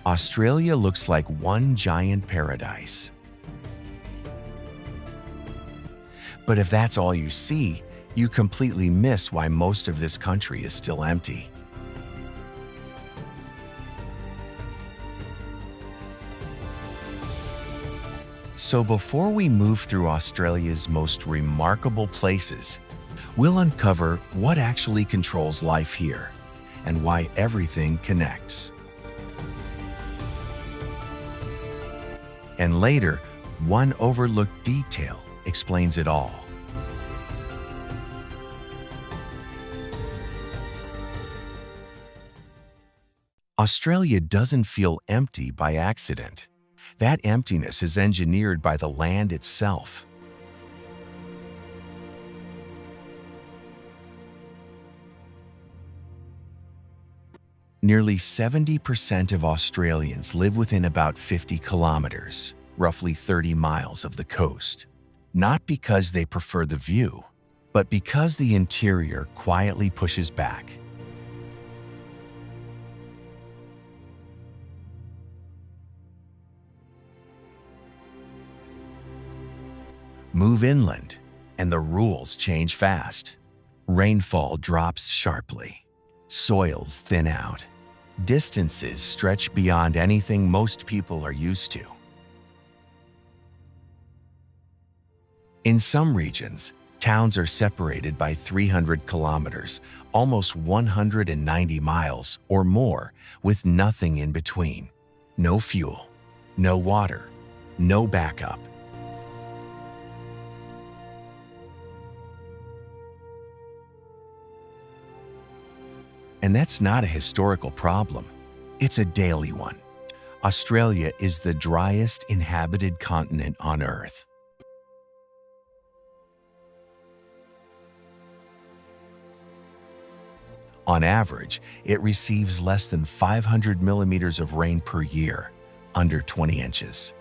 Australia looks like one giant paradise. But if that's all you see, you completely miss why most of this country is still empty. So before we move through Australia's most remarkable places, we'll uncover what actually controls life here and why everything connects. And later, one overlooked detail explains it all. Australia doesn't feel empty by accident. That emptiness is engineered by the land itself. Nearly 70% of Australians live within about 50 kilometers, roughly 30 miles of the coast. Not because they prefer the view, but because the interior quietly pushes back. Move inland, and the rules change fast. Rainfall drops sharply. Soils thin out. Distances stretch beyond anything most people are used to. In some regions, towns are separated by 300 kilometers, almost 190 miles or more, with nothing in between. No fuel, no water, no backup. And that's not a historical problem. It's a daily one. Australia is the driest inhabited continent on Earth. On average, it receives less than 500 millimeters of rain per year, under 20 inches.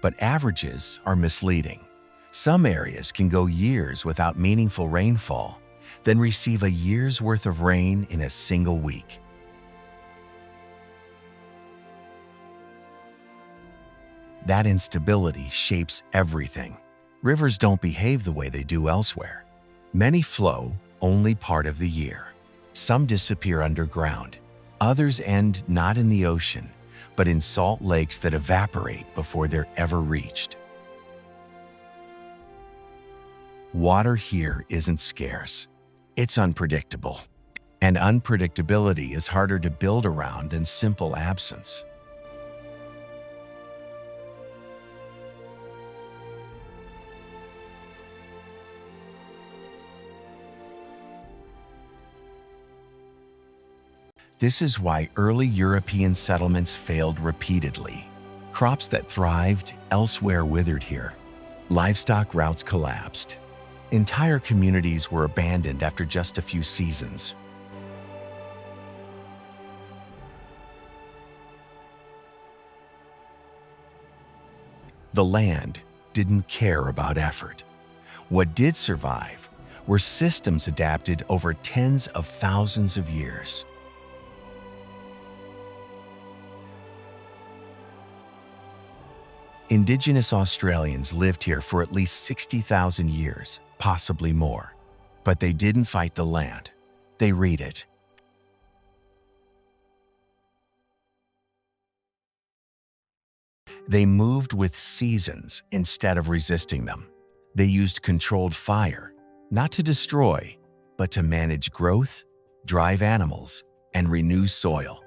But averages are misleading. Some areas can go years without meaningful rainfall, then receive a year's worth of rain in a single week. That instability shapes everything. Rivers don't behave the way they do elsewhere. Many flow only part of the year. Some disappear underground. Others end not in the ocean, but in salt lakes that evaporate before they're ever reached. Water here isn't scarce. It's unpredictable. And unpredictability is harder to build around than simple absence. This is why early European settlements failed repeatedly. Crops that thrived elsewhere withered here. Livestock routes collapsed. Entire communities were abandoned after just a few seasons. The land didn't care about effort. What did survive were systems adapted over tens of thousands of years. Indigenous Australians lived here for at least 60,000 years, possibly more. But they didn't fight the land. They read it. They moved with seasons instead of resisting them. They used controlled fire, not to destroy, but to manage growth, drive animals, and renew soil.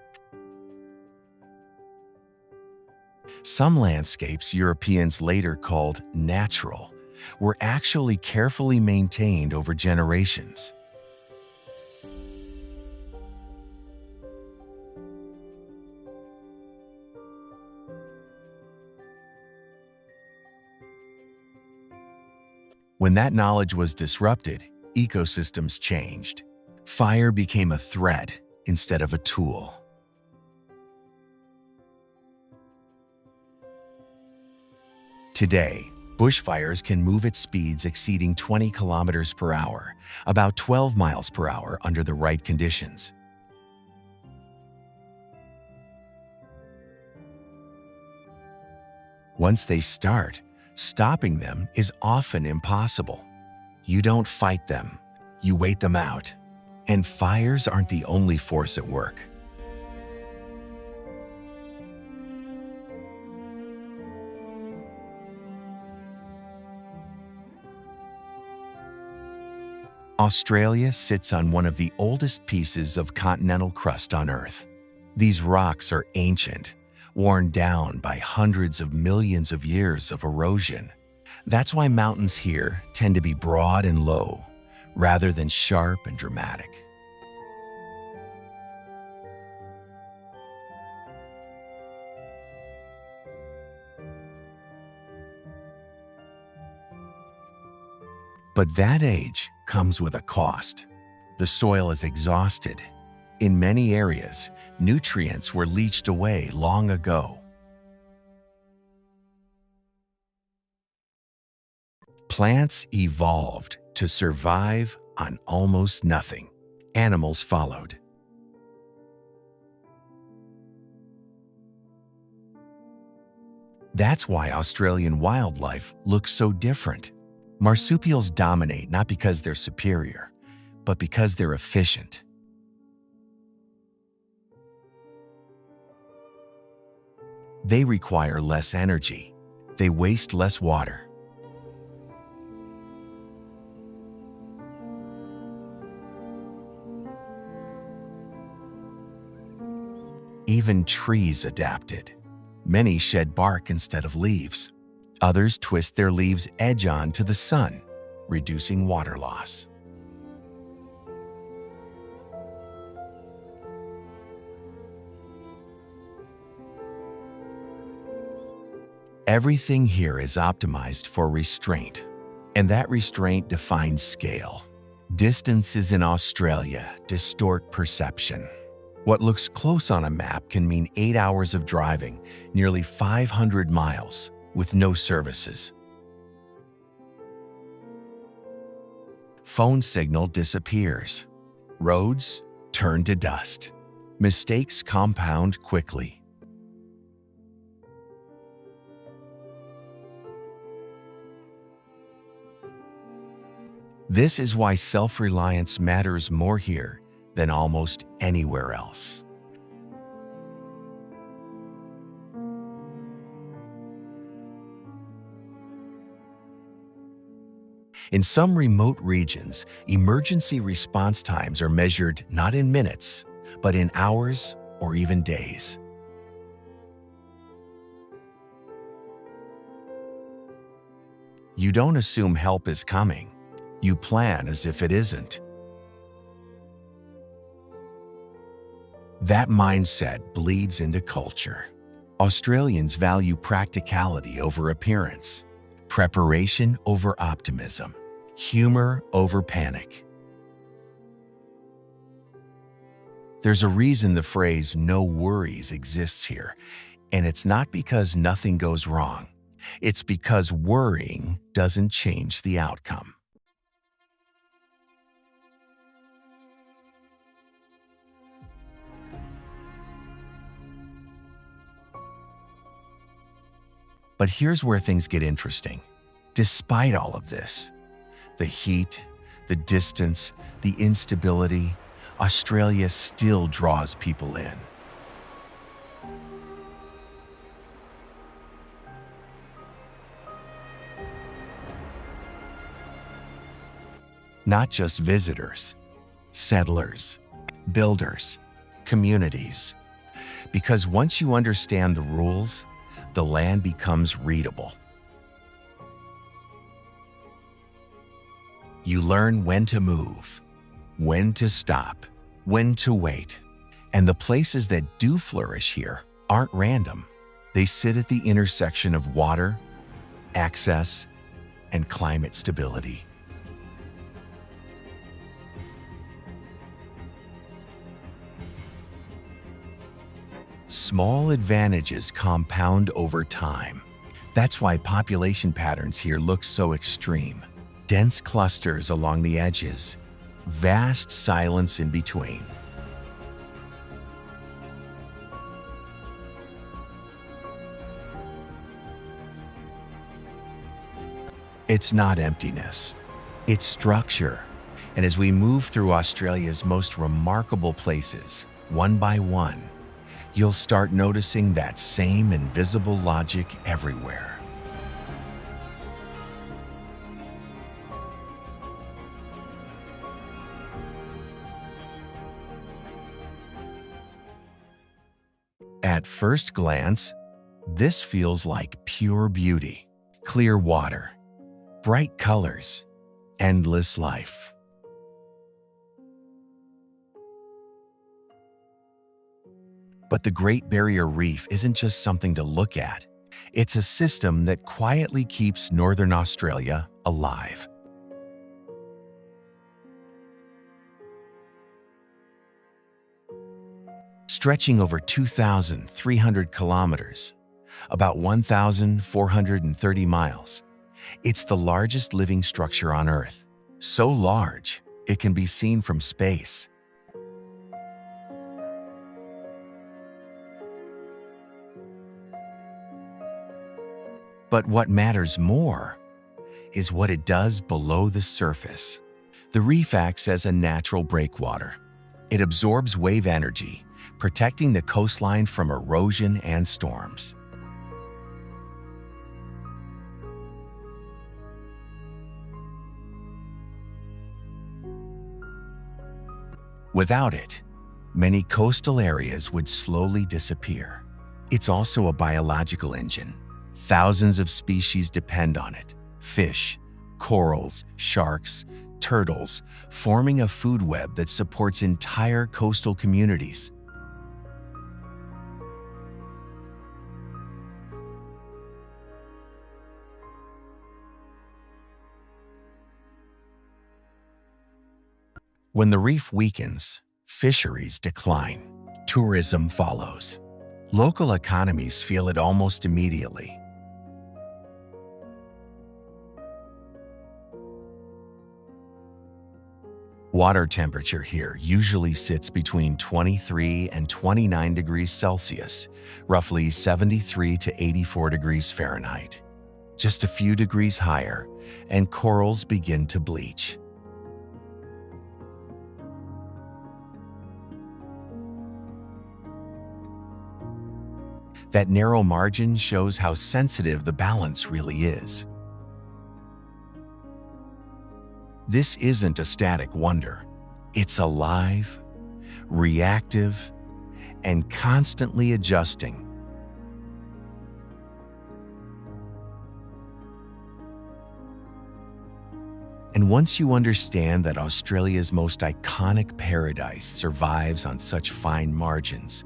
Some landscapes Europeans later called natural were actually carefully maintained over generations. When that knowledge was disrupted, ecosystems changed. Fire became a threat instead of a tool. Today, Bushfires can move at speeds exceeding 20 kilometers per hour, about 12 miles per hour under the right conditions. Once they start, stopping them is often impossible. You don't fight them, you wait them out. And fires aren't the only force at work. Australia sits on one of the oldest pieces of continental crust on Earth. These rocks are ancient, worn down by hundreds of millions of years of erosion. That's why mountains here tend to be broad and low, rather than sharp and dramatic. But that age comes with a cost. The soil is exhausted. In many areas, nutrients were leached away long ago. Plants evolved to survive on almost nothing. Animals followed. That's why Australian wildlife looks so different. Marsupials dominate not because they're superior, but because they're efficient. They require less energy. They waste less water. Even trees adapted. Many shed bark instead of leaves. Others twist their leaves edge-on to the sun, reducing water loss. Everything here is optimized for restraint, and that restraint defines scale. Distances in Australia distort perception. What looks close on a map can mean 8 hours of driving, nearly 500 miles, with no services. Phone signal disappears. Roads turn to dust. Mistakes compound quickly. This is why self-reliance matters more here than almost anywhere else. In some remote regions, emergency response times are measured not in minutes, but in hours or even days. You don't assume help is coming. You plan as if it isn't. That mindset bleeds into culture. Australians value practicality over appearance, preparation over optimism, humor over panic. There's a reason the phrase "no worries" exists here, and it's not because nothing goes wrong. It's because worrying doesn't change the outcome. But here's where things get interesting. Despite all of this, the heat, the distance, the instability, Australia still draws people in. Not just visitors, settlers, builders, communities. Because once you understand the rules, the land becomes readable. You learn when to move, when to stop, when to wait. And the places that do flourish here aren't random. They sit at the intersection of water, access, and climate stability. Small advantages compound over time. That's why population patterns here look so extreme. Dense clusters along the edges, vast silence in between. It's not emptiness, it's structure. And as we move through Australia's most remarkable places, one by one, you'll start noticing that same invisible logic everywhere. At first glance, this feels like pure beauty. Clear water, bright colors, endless life. But the Great Barrier Reef isn't just something to look at. It's a system that quietly keeps Northern Australia alive. Stretching over 2,300 kilometers, about 1,430 miles, it's the largest living structure on Earth. So large, it can be seen from space. But what matters more is what it does below the surface. The reef acts as a natural breakwater. It absorbs wave energy, protecting the coastline from erosion and storms. Without it, many coastal areas would slowly disappear. It's also a biological engine. Thousands of species depend on it. Fish, corals, sharks, turtles, forming a food web that supports entire coastal communities. When the reef weakens, fisheries decline. Tourism follows. Local economies feel it almost immediately. Water temperature here usually sits between 23 and 29 degrees Celsius, roughly 73 to 84 degrees Fahrenheit. Just a few degrees higher, and corals begin to bleach. That narrow margin shows how sensitive the balance really is. This isn't a static wonder. It's alive, reactive, and constantly adjusting. And once you understand that Australia's most iconic paradise survives on such fine margins,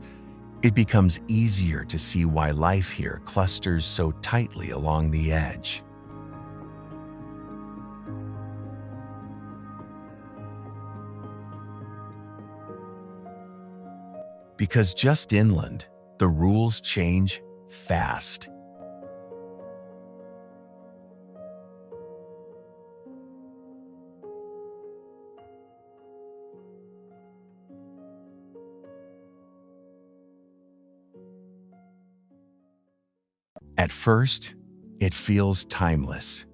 it becomes easier to see why life here clusters so tightly along the edge. Because just inland, the rules change fast. At first, it feels timeless,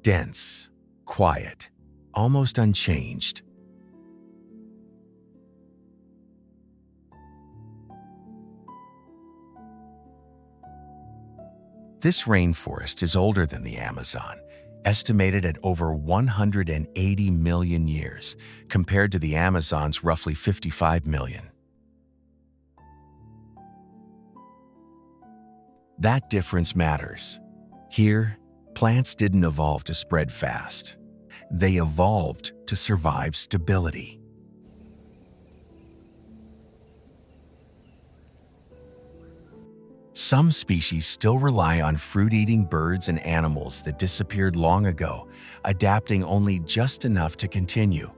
dense, quiet, almost unchanged. This rainforest is older than the Amazon, estimated at over 180 million years, compared to the Amazon's roughly 55 million. That difference matters. Here, plants didn't evolve to spread fast. They evolved to survive stability. Some species still rely on fruit-eating birds and animals that disappeared long ago, adapting only just enough to continue.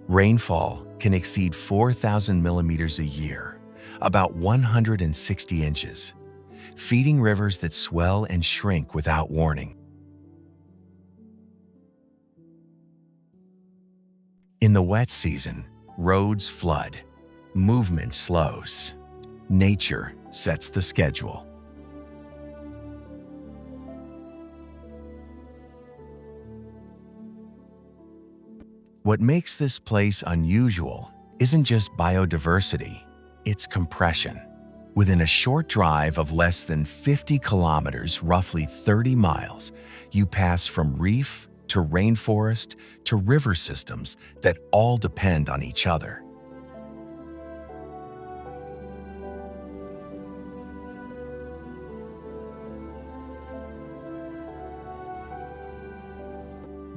Rainfall can exceed 4,000 millimeters a year, about 160 inches, feeding rivers that swell and shrink without warning. In the wet season, roads flood, movement slows. Nature sets the schedule. What makes this place unusual isn't just biodiversity, it's compression. Within a short drive of less than 50 kilometers, roughly 30 miles, you pass from reef to rainforest to river systems that all depend on each other.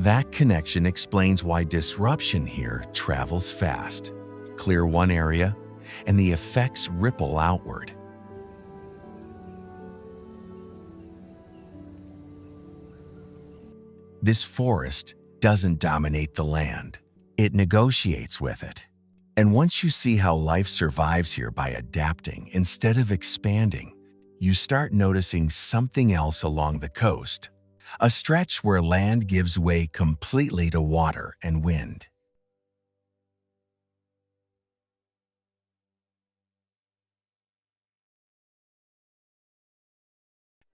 That connection explains why disruption here travels fast. Clear one area, and the effects ripple outward. This forest doesn't dominate the land. It negotiates with it. And once you see how life survives here by adapting instead of expanding, you start noticing something else along the coast. A stretch where land gives way completely to water and wind.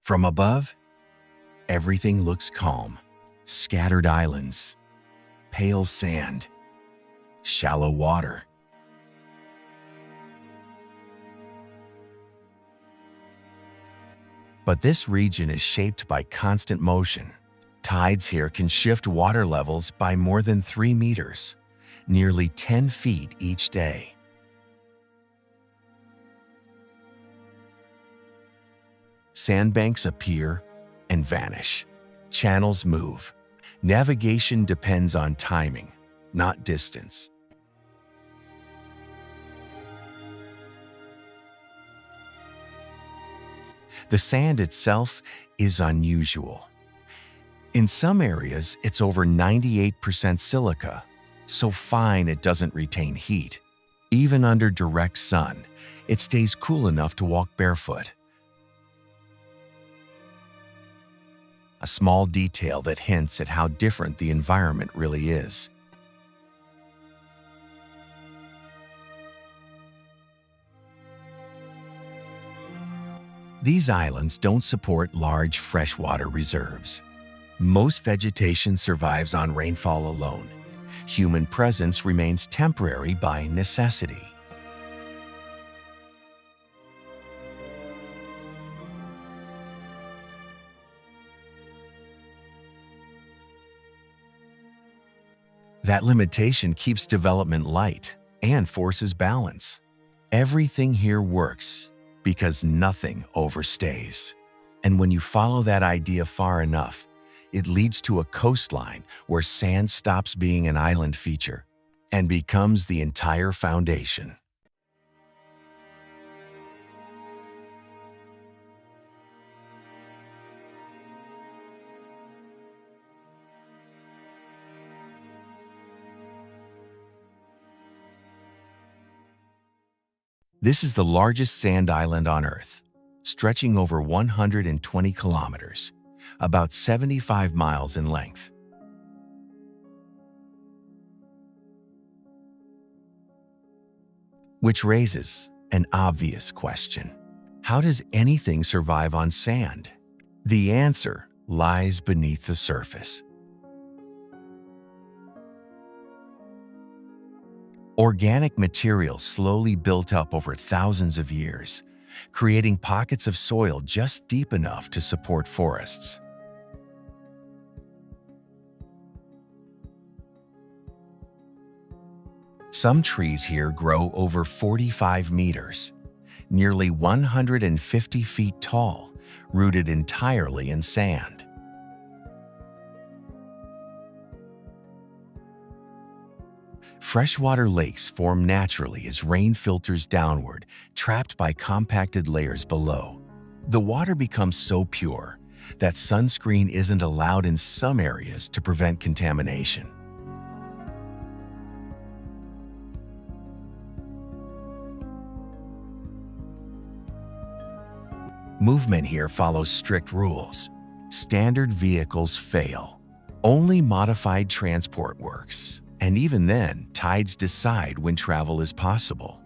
From above, everything looks calm. Scattered islands, pale sand, shallow water. But this region is shaped by constant motion. Tides here can shift water levels by more than 3 meters, nearly 10 feet each day. Sandbanks appear and vanish. Channels move. Navigation depends on timing, not distance. The sand itself is unusual. In some areas, it's over 98% silica, so fine it doesn't retain heat. Even under direct sun, it stays cool enough to walk barefoot. A small detail that hints at how different the environment really is. These islands don't support large freshwater reserves. Most vegetation survives on rainfall alone. Human presence remains temporary by necessity. That limitation keeps development light and forces balance. Everything here works because nothing overstays. And when you follow that idea far enough, it leads to a coastline where sand stops being an island feature and becomes the entire foundation. This is the largest sand island on Earth, stretching over 120 kilometers, about 75 miles in length. Which raises an obvious question. How does anything survive on sand? The answer lies beneath the surface. Organic material slowly built up over thousands of years, creating pockets of soil just deep enough to support forests. Some trees here grow over 45 meters, nearly 150 feet tall, rooted entirely in sand. Freshwater lakes form naturally as rain filters downward, trapped by compacted layers below. The water becomes so pure that sunscreen isn't allowed in some areas to prevent contamination. Movement here follows strict rules. Standard vehicles fail. Only modified transport works, and even then, tides decide when travel is possible.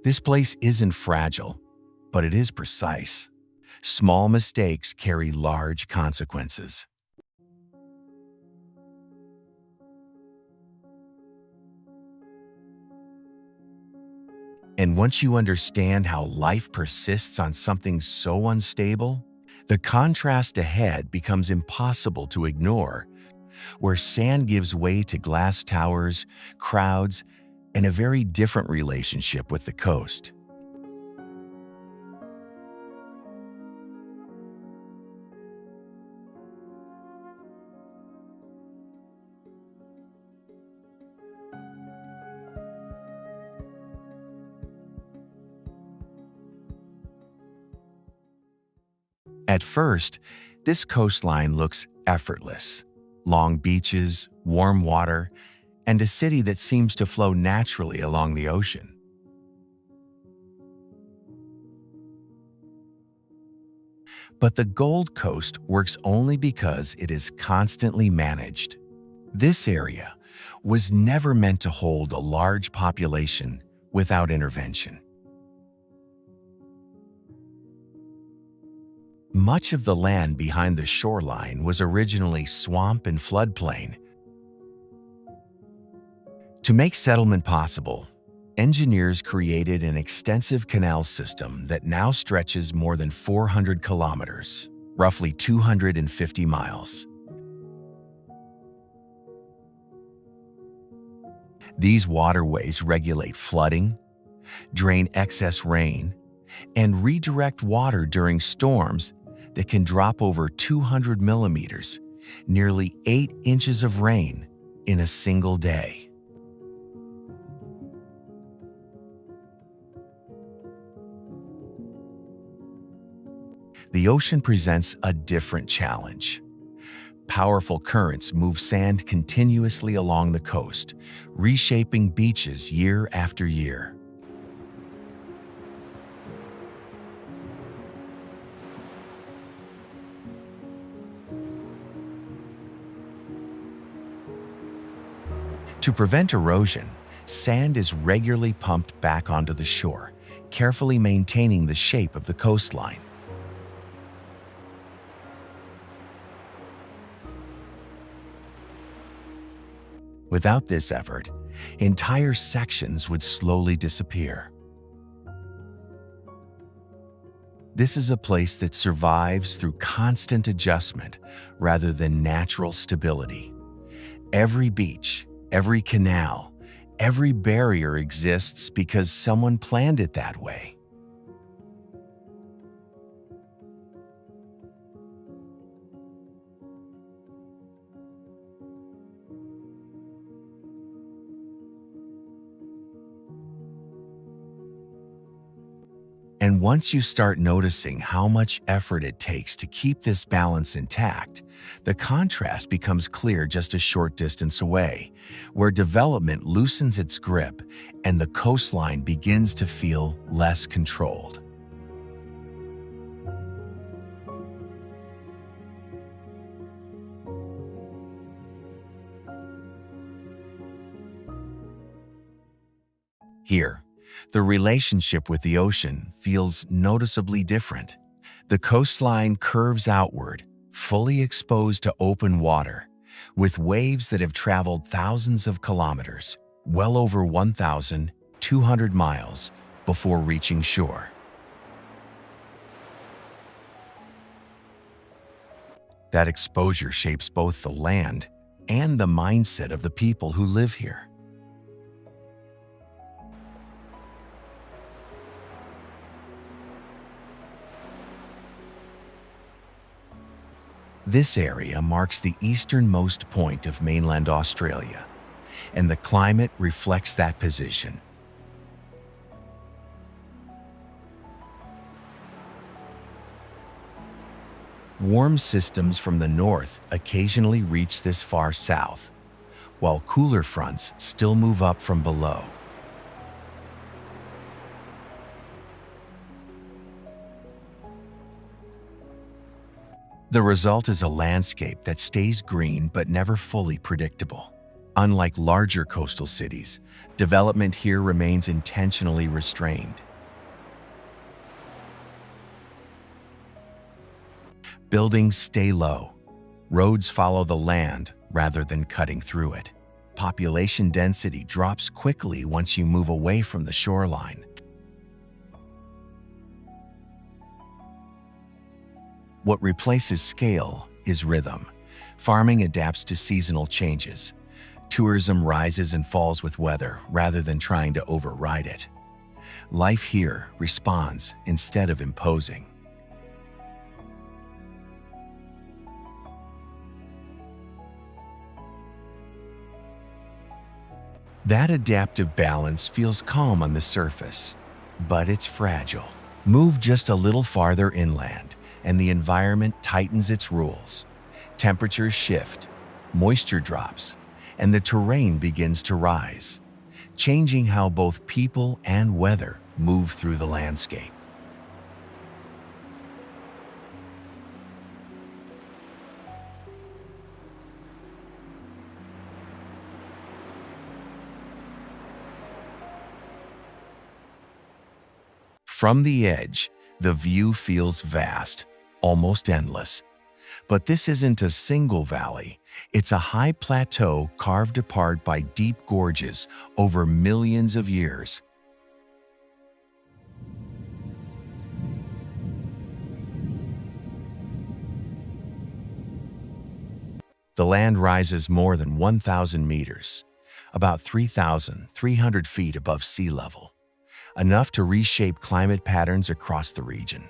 This place isn't fragile, but it is precise. Small mistakes carry large consequences. And once you understand how life persists on something so unstable, the contrast ahead becomes impossible to ignore, where sand gives way to glass towers, crowds, and a very different relationship with the coast. At first, this coastline looks effortless. Long beaches, warm water, and a city that seems to flow naturally along the ocean. But the Gold Coast works only because it is constantly managed. This area was never meant to hold a large population without intervention. Much of the land behind the shoreline was originally swamp and floodplain. To make settlement possible, engineers created an extensive canal system that now stretches more than 400 kilometers, roughly 250 miles. These waterways regulate flooding, drain excess rain, and redirect water during storms that can drop over 200 millimeters, nearly 8 inches of rain in a single day. The ocean presents a different challenge. Powerful currents move sand continuously along the coast, reshaping beaches year after year. To prevent erosion, sand is regularly pumped back onto the shore, carefully maintaining the shape of the coastline. Without this effort, entire sections would slowly disappear. This is a place that survives through constant adjustment rather than natural stability. Every beach, every canal, every barrier exists because someone planned it that way. And once you start noticing how much effort it takes to keep this balance intact, the contrast becomes clear just a short distance away, where development loosens its grip and the coastline begins to feel less controlled. Here, the relationship with the ocean feels noticeably different. The coastline curves outward, fully exposed to open water, with waves that have traveled thousands of kilometers, well over 1,200 miles, before reaching shore. That exposure shapes both the land and the mindset of the people who live here. This area marks the easternmost point of mainland Australia, and the climate reflects that position. Warm systems from the north occasionally reach this far south, while cooler fronts still move up from below. The result is a landscape that stays green but never fully predictable. Unlike larger coastal cities, development here remains intentionally restrained. Buildings stay low. Roads follow the land rather than cutting through it. Population density drops quickly once you move away from the shoreline. What replaces scale is rhythm. Farming adapts to seasonal changes. Tourism rises and falls with weather rather than trying to override it. Life here responds instead of imposing. That adaptive balance feels calm on the surface, but it's fragile. Move just a little farther inland, and the environment tightens its rules. Temperatures shift, moisture drops, and the terrain begins to rise, changing how both people and weather move through the landscape. From the edge, the view feels vast, almost endless. But this isn't a single valley. It's a high plateau carved apart by deep gorges over millions of years. The land rises more than 1,000 meters, about 3,300 feet above sea level, enough to reshape climate patterns across the region.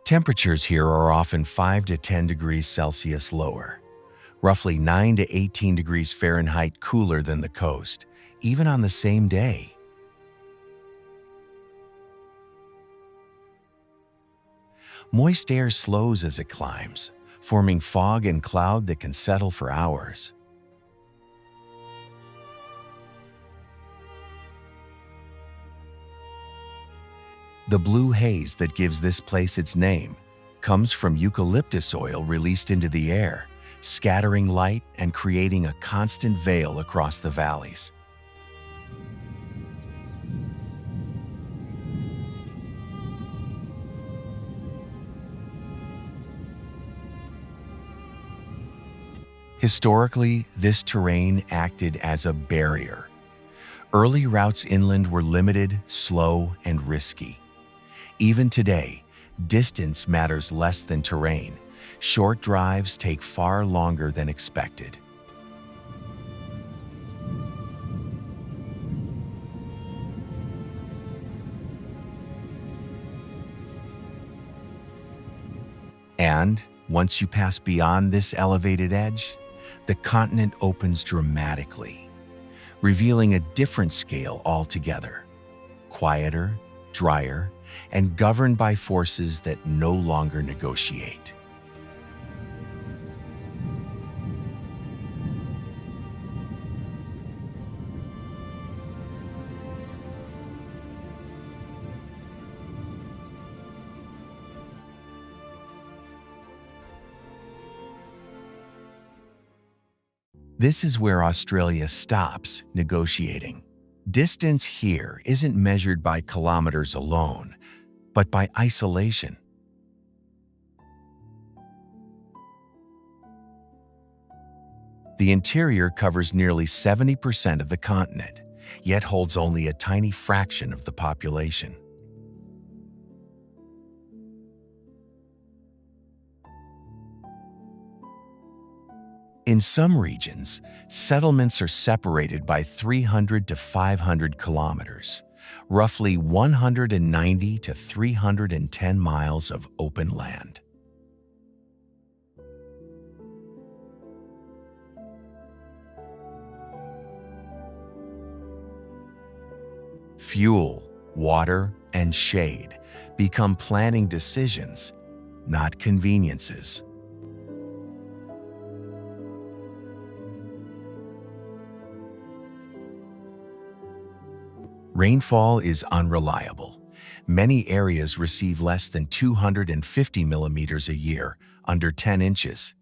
Temperatures here are often 5 to 10 degrees Celsius lower, roughly 9 to 18 degrees Fahrenheit cooler than the coast, even on the same day. Moist air slows as it climbs, forming fog and cloud that can settle for hours. The blue haze that gives this place its name comes from eucalyptus oil released into the air, scattering light and creating a constant veil across the valleys. Historically, this terrain acted as a barrier. Early routes inland were limited, slow, and risky. Even today, distance matters less than terrain. Short drives take far longer than expected. And once you pass beyond this elevated edge, the continent opens dramatically, revealing a different scale altogether. Quieter, drier, and governed by forces that no longer negotiate. This is where Australia stops negotiating. Distance here isn't measured by kilometers alone, but by isolation. The interior covers nearly 70% of the continent, yet holds only a tiny fraction of the population. In some regions, settlements are separated by 300 to 500 kilometers, roughly 190 to 310 miles of open land. Fuel, water, and shade become planning decisions, not conveniences. Rainfall is unreliable. Many areas receive less than 250 millimeters a year, under 10 inches.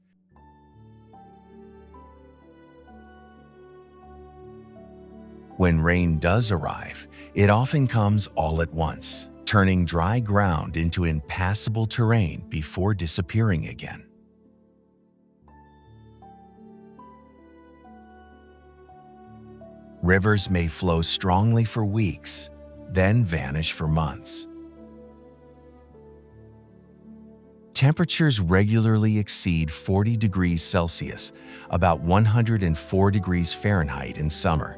When rain does arrive, it often comes all at once, turning dry ground into impassable terrain before disappearing again. Rivers may flow strongly for weeks, then vanish for months. Temperatures regularly exceed 40 degrees Celsius, about 104 degrees Fahrenheit in summer.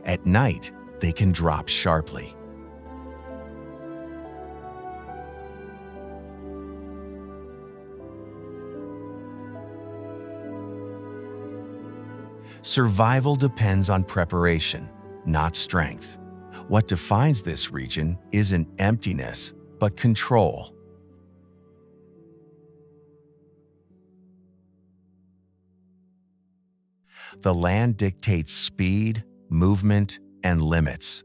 At night, they can drop sharply. Survival depends on preparation, not strength. What defines this region isn't emptiness, but control. The land dictates speed, movement, and limits.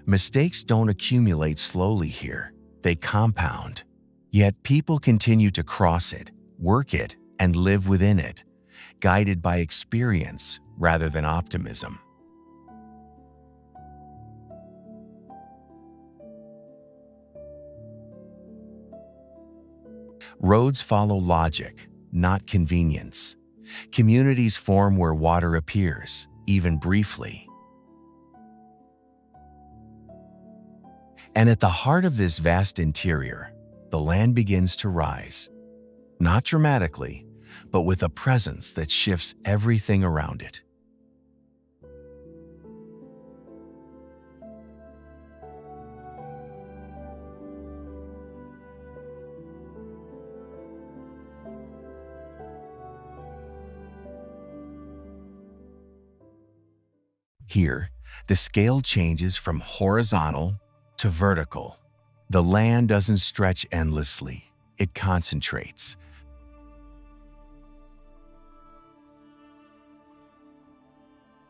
Mistakes don't accumulate slowly here, they compound. Yet people continue to cross it, work it, and live within it, guided by experience rather than optimism. Roads follow logic, not convenience. Communities form where water appears, even briefly. And at the heart of this vast interior, the land begins to rise. Not dramatically, but with a presence that shifts everything around it. Here, the scale changes from horizontal to vertical. The land doesn't stretch endlessly, it concentrates.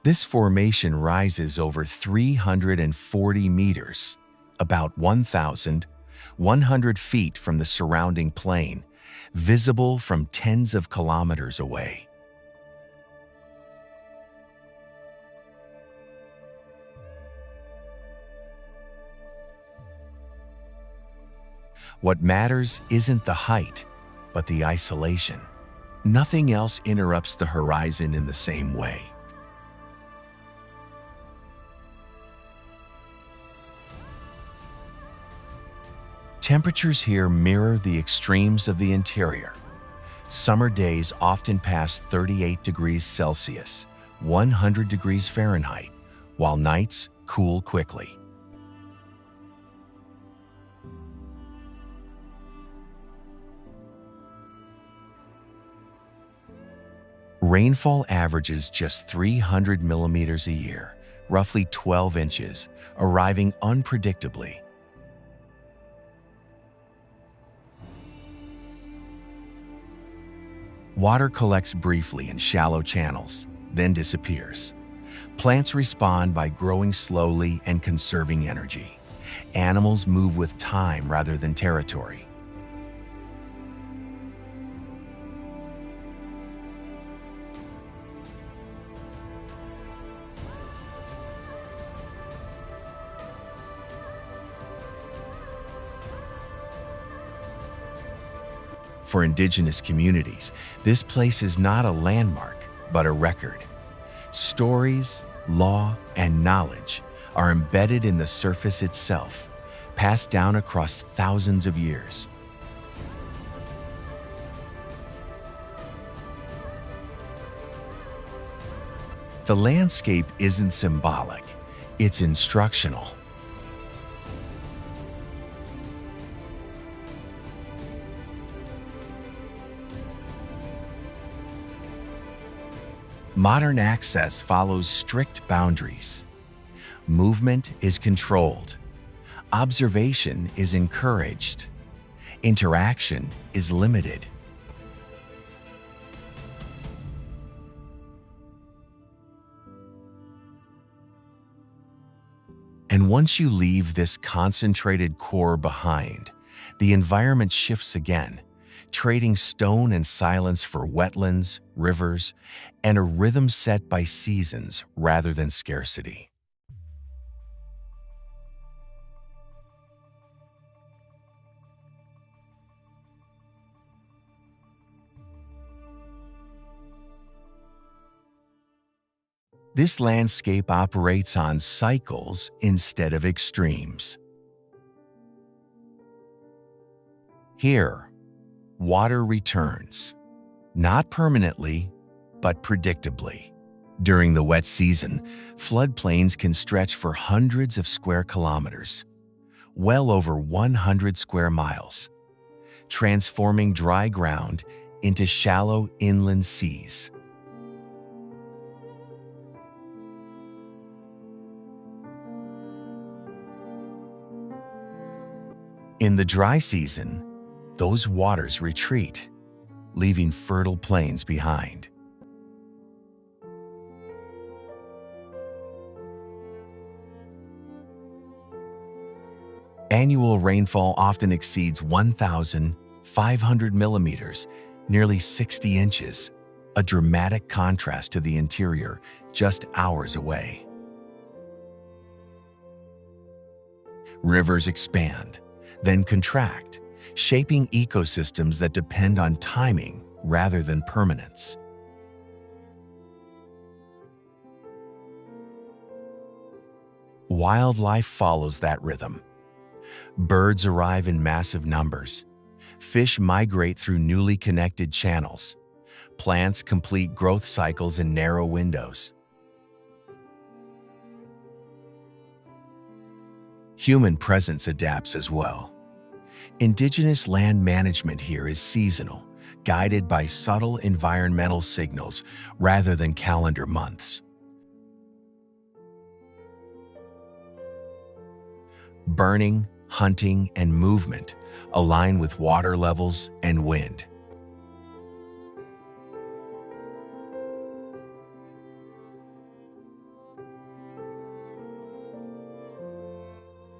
This formation rises over 340 meters, about 1,100 feet from the surrounding plain, visible from tens of kilometers away. What matters isn't the height, but the isolation. Nothing else interrupts the horizon in the same way. Temperatures here mirror the extremes of the interior. Summer days often pass 38 degrees Celsius, 100 degrees Fahrenheit, while nights cool quickly. Rainfall averages just 300 millimeters a year, roughly 12 inches, arriving unpredictably. Water collects briefly in shallow channels, then disappears. Plants respond by growing slowly and conserving energy. Animals move with time rather than territory. For Indigenous communities, this place is not a landmark, but a record. Stories, law, and knowledge are embedded in the surface itself, passed down across thousands of years. The landscape isn't symbolic, it's instructional. Modern access follows strict boundaries. Movement is controlled. Observation is encouraged. Interaction is limited. And once you leave this concentrated core behind, the environment shifts again, trading stone and silence for wetlands, rivers, and a rhythm set by seasons rather than scarcity. This landscape operates on cycles instead of extremes. Here, water returns, not permanently, but predictably. During the wet season, floodplains can stretch for hundreds of square kilometers, well over 100 square miles, transforming dry ground into shallow inland seas. In the dry season, those waters retreat, leaving fertile plains behind. Annual rainfall often exceeds 1,500 millimeters, nearly 60 inches, a dramatic contrast to the interior just hours away. Rivers expand, then contract, shaping ecosystems that depend on timing rather than permanence. Wildlife follows that rhythm. Birds arrive in massive numbers. Fish migrate through newly connected channels. Plants complete growth cycles in narrow windows. Human presence adapts as well. Indigenous land management here is seasonal, guided by subtle environmental signals rather than calendar months. Burning, hunting, and movement align with water levels and wind.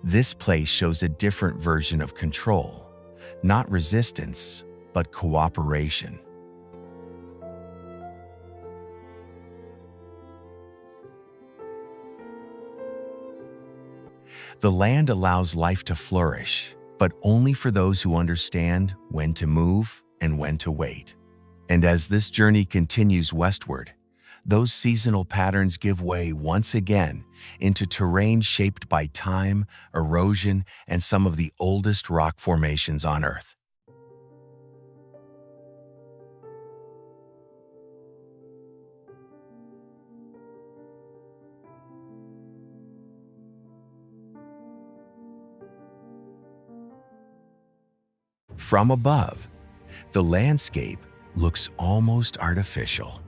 This place shows a different version of control, not resistance, but cooperation. The land allows life to flourish, but only for those who understand when to move and when to wait. And as this journey continues westward, those seasonal patterns give way once again into terrain shaped by time, erosion, and some of the oldest rock formations on Earth. From above, the landscape looks almost artificial.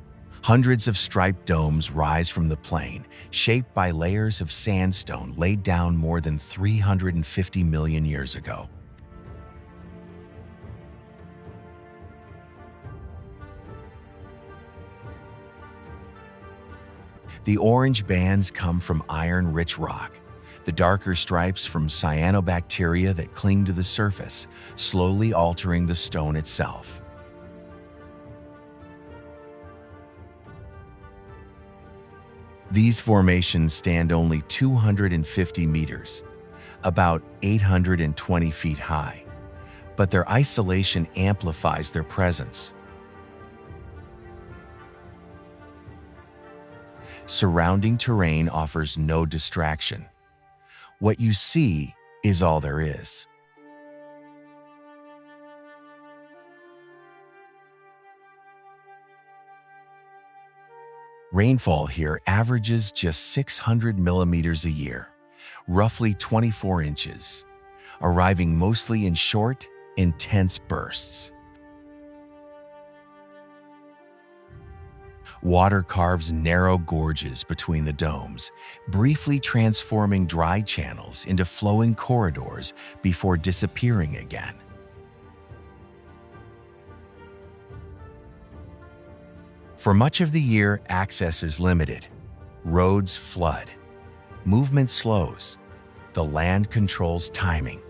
Hundreds of striped domes rise from the plain, shaped by layers of sandstone laid down more than 350 million years ago. The orange bands come from iron-rich rock, the darker stripes from cyanobacteria that cling to the surface, slowly altering the stone itself. These formations stand only 250 meters, about 820 feet high, but their isolation amplifies their presence. Surrounding terrain offers no distraction. What you see is all there is. Rainfall here averages just 600 millimeters a year, roughly 24 inches, arriving mostly in short, intense bursts. Water carves narrow gorges between the domes, briefly transforming dry channels into flowing corridors before disappearing again. For much of the year, access is limited. Roads flood. Movement slows. The land controls timing.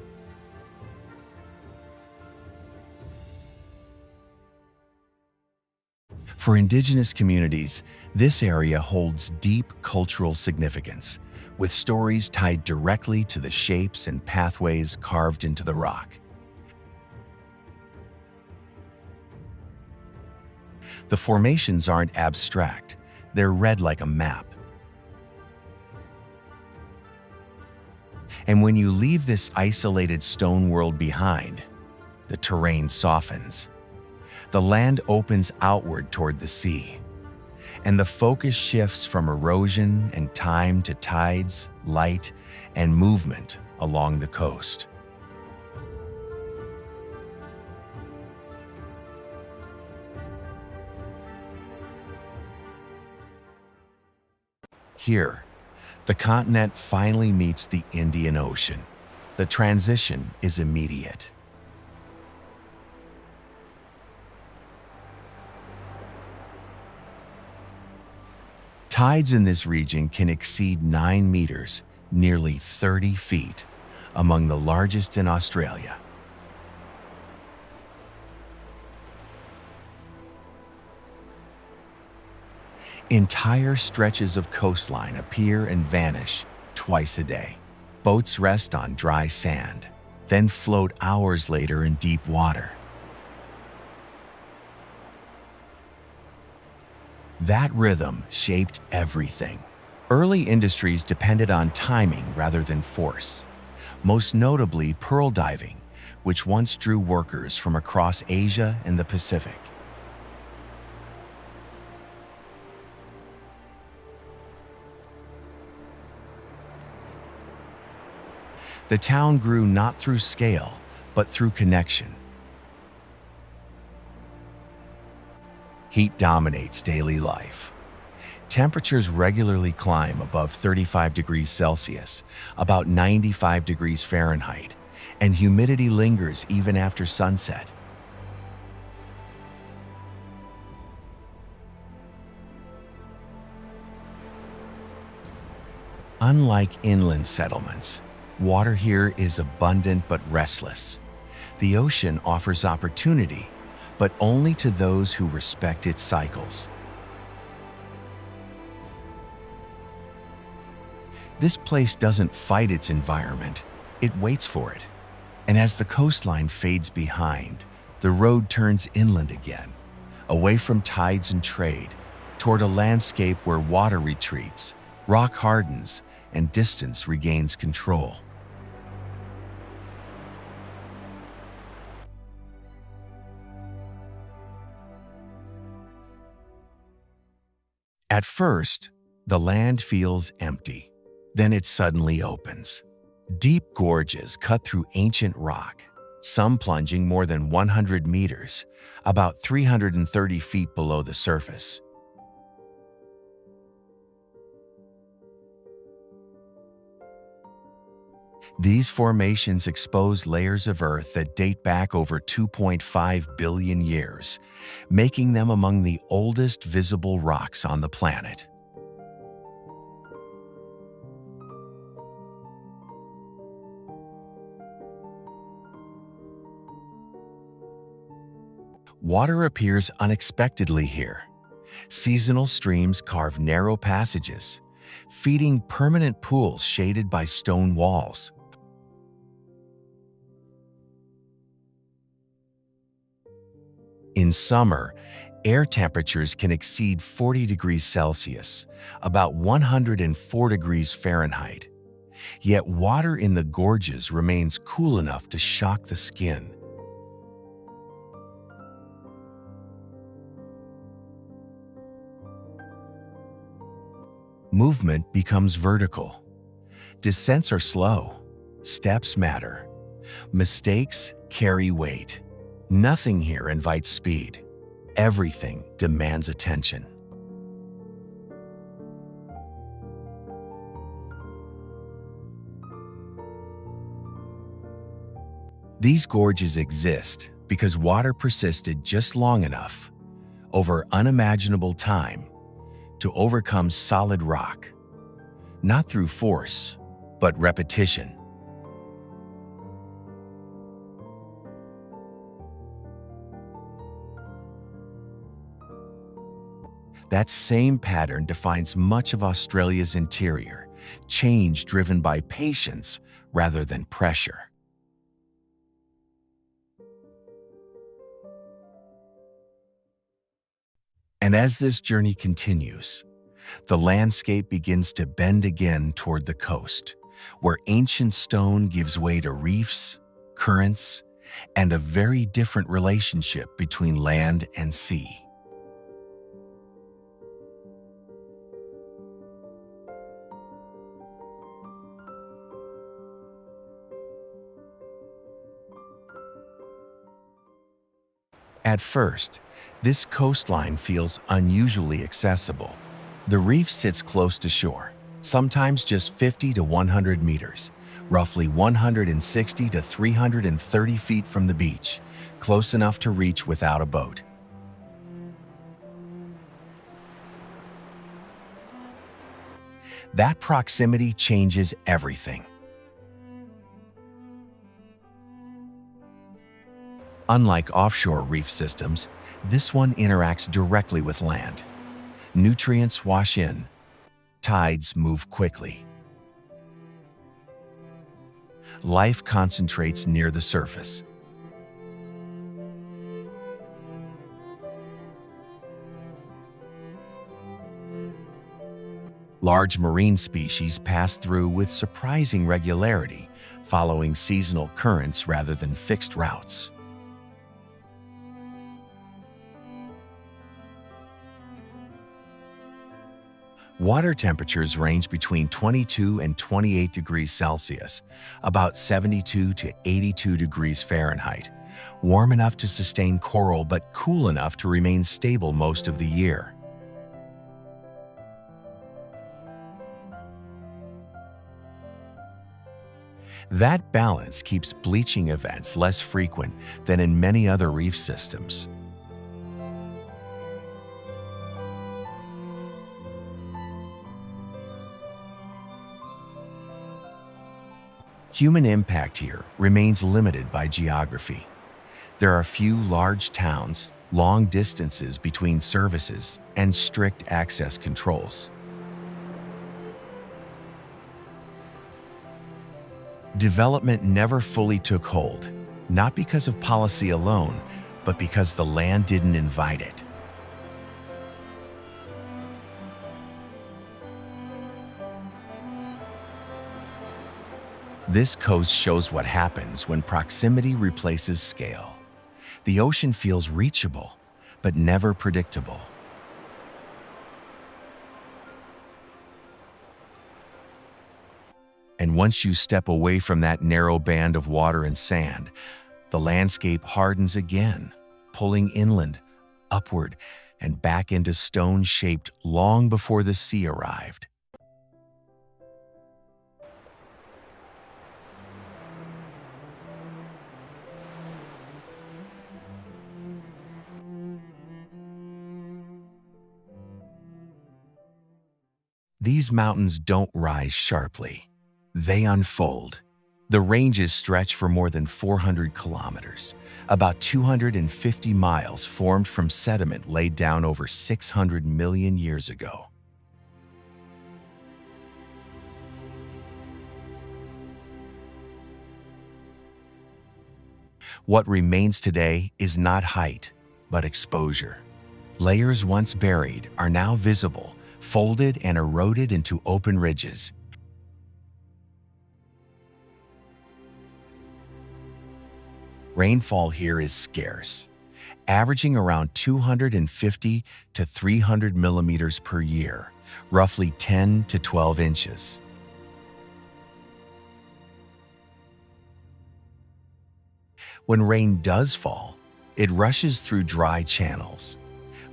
For Indigenous communities, this area holds deep cultural significance, with stories tied directly to the shapes and pathways carved into the rock. The formations aren't abstract, they're read like a map. And when you leave this isolated stone world behind, the terrain softens. The land opens outward toward the sea, and the focus shifts from erosion and time to tides, light, and movement along the coast. Here, the continent finally meets the Indian Ocean. The transition is immediate. Tides in this region can exceed 9 meters, nearly 30 feet, among the largest in Australia. Entire stretches of coastline appear and vanish twice a day. Boats rest on dry sand, then float hours later in deep water. That rhythm shaped everything. Early industries depended on timing rather than force, most notably pearl diving, which once drew workers from across Asia and the Pacific. The town grew not through scale, but through connection. Heat dominates daily life. Temperatures regularly climb above 35 degrees Celsius, about 95 degrees Fahrenheit, and humidity lingers even after sunset. Unlike inland settlements, water here is abundant but restless. The ocean offers opportunity, but only to those who respect its cycles. This place doesn't fight its environment, it waits for it. And as the coastline fades behind, the road turns inland again, away from tides and trade, toward a landscape where water retreats, rock hardens, and distance regains control. At first, the land feels empty. Then it suddenly opens. Deep gorges cut through ancient rock, some plunging more than 100 meters, about 330 feet below the surface. These formations expose layers of Earth that date back over 2.5 billion years, making them among the oldest visible rocks on the planet. Water appears unexpectedly here. Seasonal streams carve narrow passages, feeding permanent pools shaded by stone walls. In summer, air temperatures can exceed 40 degrees Celsius, about 104 degrees Fahrenheit. Yet water in the gorges remains cool enough to shock the skin. Movement becomes vertical. Descents are slow. Steps matter. Mistakes carry weight. Nothing here invites speed. Everything demands attention. These gorges exist because water persisted just long enough, over unimaginable time, to overcome solid rock, not through force, but repetition. That same pattern defines much of Australia's interior, change driven by patience rather than pressure. And as this journey continues, the landscape begins to bend again toward the coast, where ancient stone gives way to reefs, currents, and a very different relationship between land and sea. At first, this coastline feels unusually accessible. The reef sits close to shore, sometimes just 50 to 100 meters, roughly 160 to 330 feet from the beach, close enough to reach without a boat. That proximity changes everything. Unlike offshore reef systems, this one interacts directly with land. Nutrients wash in. Tides move quickly. Life concentrates near the surface. Large marine species pass through with surprising regularity, following seasonal currents rather than fixed routes. Water temperatures range between 22 and 28 degrees Celsius, about 72 to 82 degrees Fahrenheit, warm enough to sustain coral but cool enough to remain stable most of the year. That balance keeps bleaching events less frequent than in many other reef systems. Human impact here remains limited by geography. There are few large towns, long distances between services, and strict access controls. Development never fully took hold, not because of policy alone, but because the land didn't invite it. This coast shows what happens when proximity replaces scale. The ocean feels reachable, but never predictable. And once you step away from that narrow band of water and sand, the landscape hardens again, pulling inland, upward, and back into stone shaped long before the sea arrived. These mountains don't rise sharply. They unfold. The ranges stretch for more than 400 kilometers, about 250 miles formed from sediment laid down over 600 million years ago. What remains today is not height, but exposure. Layers once buried are now visible, folded and eroded into open ridges. Rainfall here is scarce, averaging around 250 to 300 millimeters per year, roughly 10 to 12 inches. When rain does fall, it rushes through dry channels,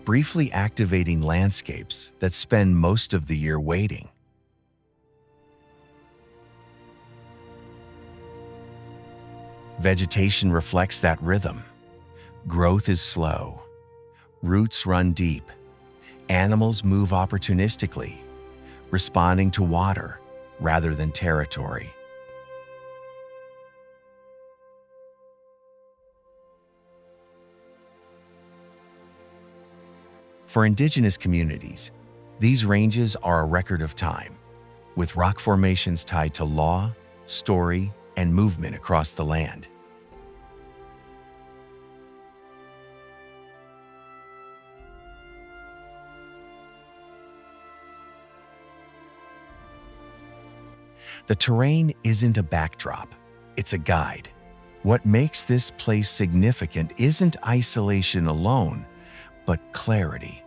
briefly activating landscapes that spend most of the year waiting. Vegetation reflects that rhythm. Growth is slow. Roots run deep. Animals move opportunistically, responding to water rather than territory. For Indigenous communities, these ranges are a record of time, with rock formations tied to law, story, and movement across the land. The terrain isn't a backdrop, it's a guide. What makes this place significant isn't isolation alone, but clarity.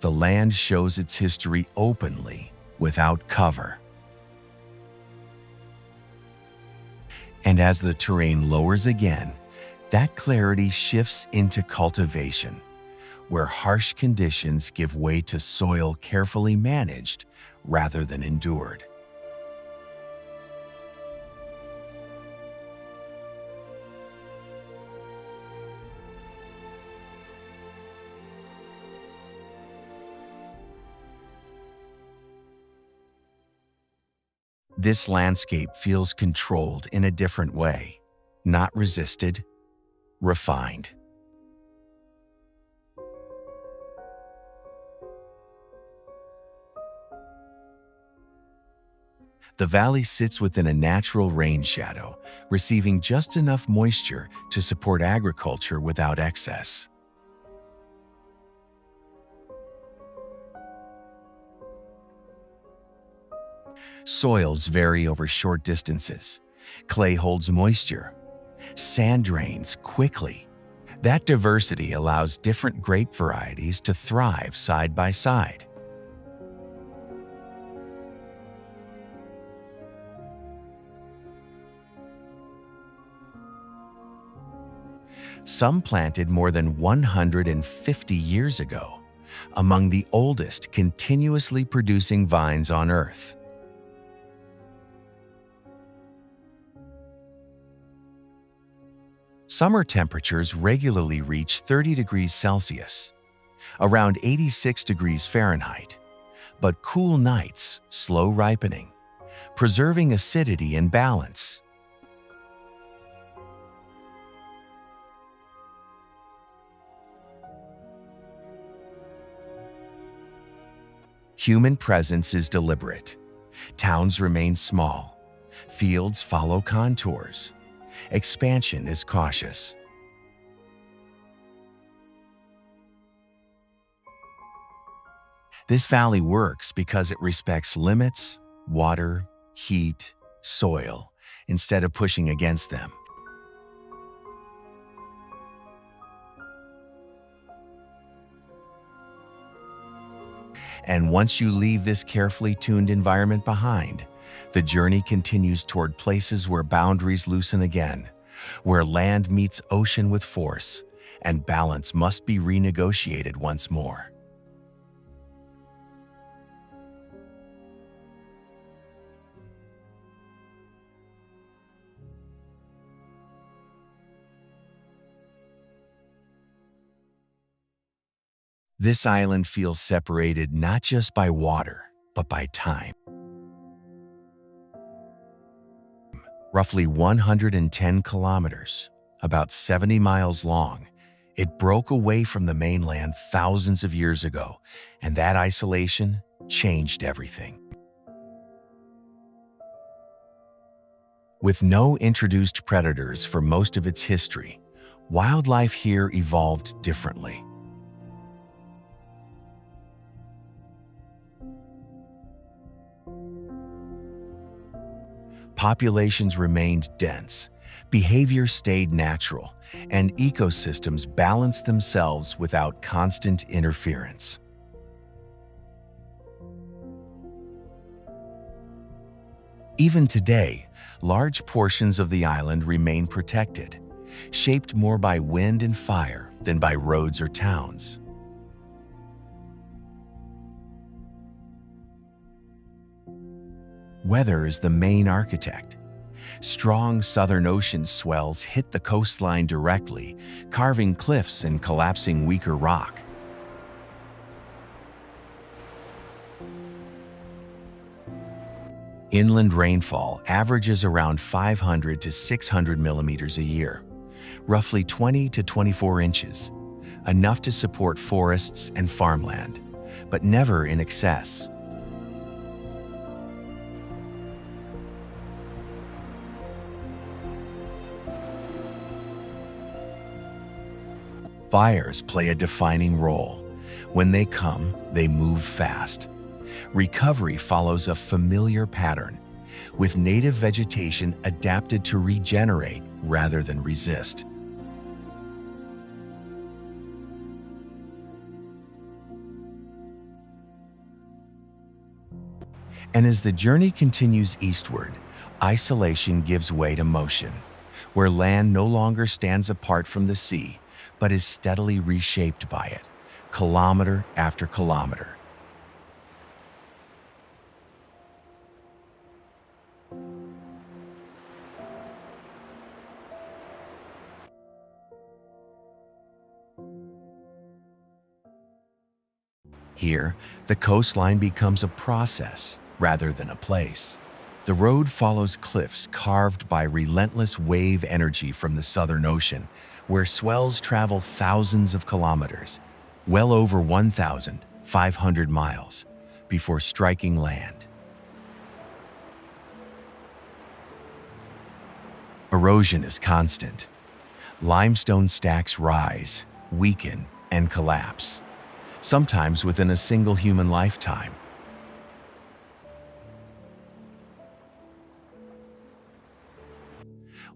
The land shows its history openly, without cover. And as the terrain lowers again, that clarity shifts into cultivation, where harsh conditions give way to soil carefully managed rather than endured. This landscape feels controlled in a different way, not resisted, refined. The valley sits within a natural rain shadow, receiving just enough moisture to support agriculture without excess. Soils vary over short distances. Clay holds moisture. Sand drains quickly. That diversity allows different grape varieties to thrive side by side. Some planted more than 150 years ago, among the oldest continuously producing vines on Earth. Summer temperatures regularly reach 30 degrees Celsius, around 86 degrees Fahrenheit, but cool nights slow ripening, preserving acidity and balance. Human presence is deliberate. Towns remain small. Fields follow contours. Expansion is cautious. This valley works because it respects limits, water, heat, soil, instead of pushing against them. And once you leave this carefully tuned environment behind, the journey continues toward places where boundaries loosen again, where land meets ocean with force, and balance must be renegotiated once more. This island feels separated not just by water, but by time. Roughly 110 kilometers, about 70 miles long, it broke away from the mainland thousands of years ago, and that isolation changed everything. With no introduced predators for most of its history, wildlife here evolved differently. Populations remained dense, behavior stayed natural, and ecosystems balanced themselves without constant interference. Even today, large portions of the island remain protected, shaped more by wind and fire than by roads or towns. Weather is the main architect. Strong Southern Ocean swells hit the coastline directly, carving cliffs and collapsing weaker rock. Inland rainfall averages around 500 to 600 millimeters a year, roughly 20 to 24 inches, enough to support forests and farmland, but never in excess. Fires play a defining role. When they come, they move fast. Recovery follows a familiar pattern, with native vegetation adapted to regenerate rather than resist. And as the journey continues eastward, isolation gives way to motion, where land no longer stands apart from the sea, but is steadily reshaped by it, kilometer after kilometer. Here, the coastline becomes a process rather than a place. The road follows cliffs carved by relentless wave energy from the Southern Ocean, where swells travel thousands of kilometers, well over 1,500 miles, before striking land. Erosion is constant. Limestone stacks rise, weaken, and collapse, sometimes within a single human lifetime.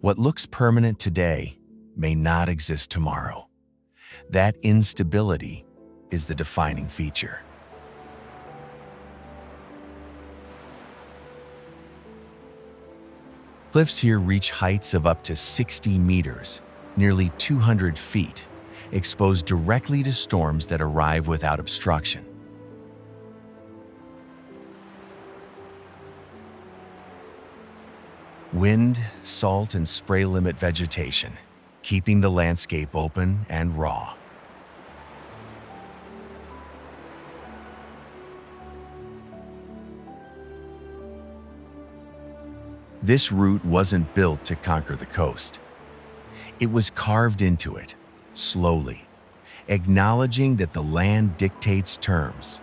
What looks permanent today may not exist tomorrow. That instability is the defining feature. Cliffs here reach heights of up to 60 meters, nearly 200 feet, exposed directly to storms that arrive without obstruction. Wind, salt, and spray limit vegetation, keeping the landscape open and raw. This route wasn't built to conquer the coast. It was carved into it, slowly, acknowledging that the land dictates terms.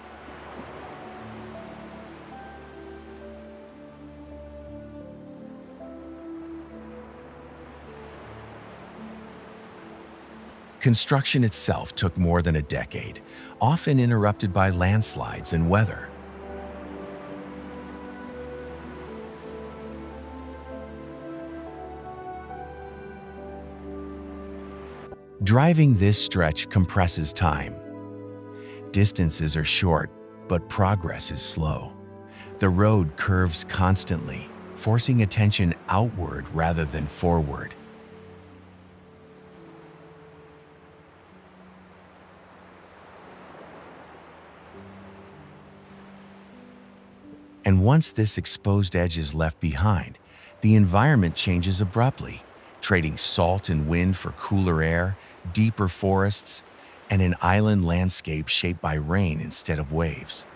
Construction itself took more than a decade, often interrupted by landslides and weather. Driving this stretch compresses time. Distances are short, but progress is slow. The road curves constantly, forcing attention outward rather than forward. And once this exposed edge is left behind, the environment changes abruptly, trading salt and wind for cooler air, deeper forests, and an island landscape shaped by rain instead of waves.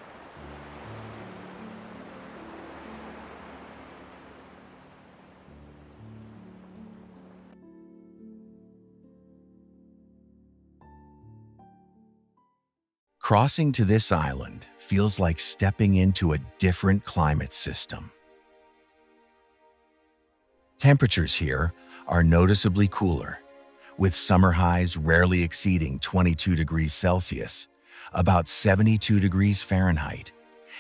Crossing to this island feels like stepping into a different climate system. Temperatures here are noticeably cooler, with summer highs rarely exceeding 22 degrees Celsius, about 72 degrees Fahrenheit,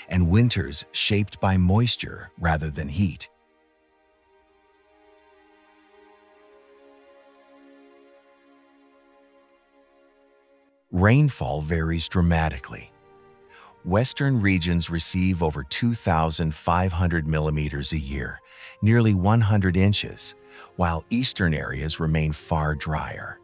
and winters shaped by moisture rather than heat. Rainfall varies dramatically. Western regions receive over 2,500 millimeters a year, nearly 100 inches, while eastern areas remain far drier.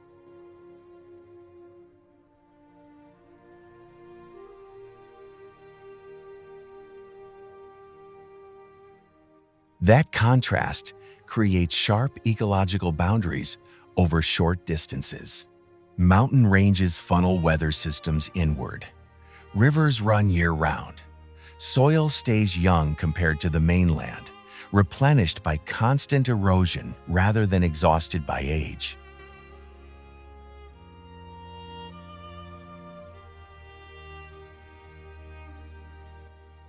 That contrast creates sharp ecological boundaries over short distances. Mountain ranges funnel weather systems inward. Rivers run year-round. Soil stays young compared to the mainland, replenished by constant erosion rather than exhausted by age.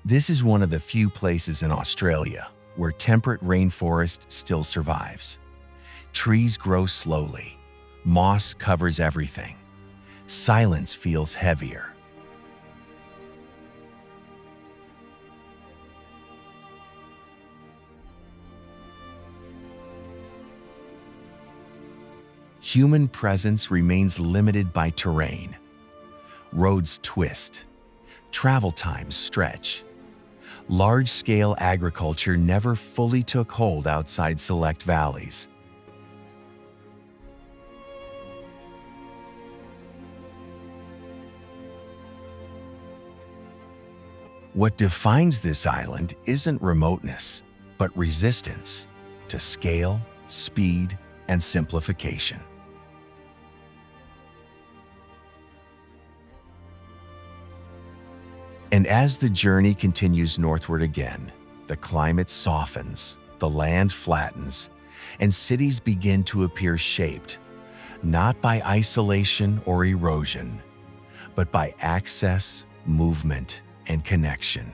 This is one of the few places in Australia where temperate rainforest still survives. Trees grow slowly. Moss covers everything. Silence feels heavier. Human presence remains limited by terrain. Roads twist. Travel times stretch. Large-scale agriculture never fully took hold outside select valleys. What defines this island isn't remoteness, but resistance to scale, speed, and simplification. And as the journey continues northward again, the climate softens, the land flattens, and cities begin to appear shaped, not by isolation or erosion, but by access, movement, and connection.